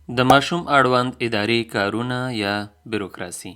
د ماشوم اړوند اداري کارونه یا بیروکراسي.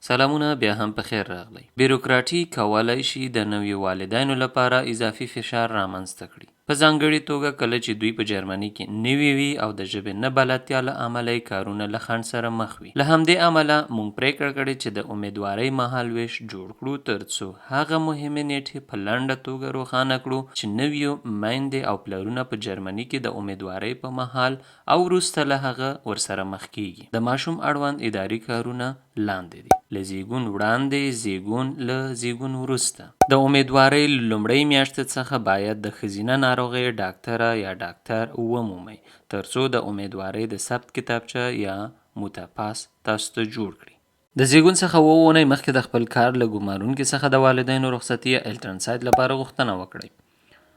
سلامونه، بیا هم په خیر راغلی. بیروکراټي کولای شي د نویو والدینو لپاره اضافي فشار رامنځته کړي، په ځانګړې توګه کله چې دوی په جرمني کې نوي وي او د ژبې نه بلدتیا له امله یې کارونه له خنډ سره مخ وي. له همدې امله موږ پریکړه کړې چې د امیدوارۍ مهالویش جوړ کړو، ترڅو هغه مهمې نیټې په لنډه توګه روښانه کړو چې نویو میندې او پلرونه په جرمني کې د امیدوارۍ په مهال او وروسته له هغه ورسره مخ کیږي. د ماشوم اړوند اداري کارونه لاندې دي: له زیږون وړاندې، زیږون، له زیږون وروسته. د امیدوارۍ لومړۍ میاشتې څخه باید د ښځینه ناروغۍ ډاکټره یا ډاکټر ومومئ، ترڅو د امیدوارۍ د ثبت کتابچه یا موته-پاس تاسو ته جوړ کړي. د زیږون څخه 7 اونۍ مخکې د خپل کار له ګمارونکي څخه د والدینو رخصتي یا الټرنساید لپاره غوښتنه وکړئ.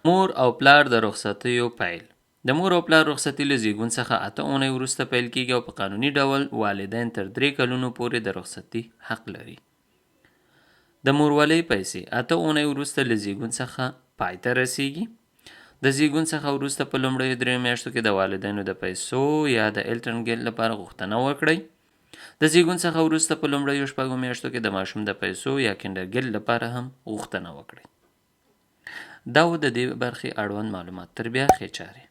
مور او پلار د رخصتیو پیل. د مور او پلار رخصتي له زیږون څخه 8 اونۍ وروسته پیل کیږي او په قانوني ډول والدین تر 3 کلونو پورې د رخصتي حق لري. د مورولۍ پیسې 8 اونۍ وروسته له زیږون څخه پای ته رسیږي. د زیږون څخه وروسته په لومړیو 3 میاشتو کې د والدینو د پیسو یا د الټرنګیل لپاره غوښتنه وکړئ. د زیږون څخه وروسته په لومړیو 4 میاشتو کې د ماشوم د پیسو یا کینډرګیل لپاره هم غوښتنه وکړئ. دا و د دې برخې اړوند معلومات. تر بیا ښې چارې.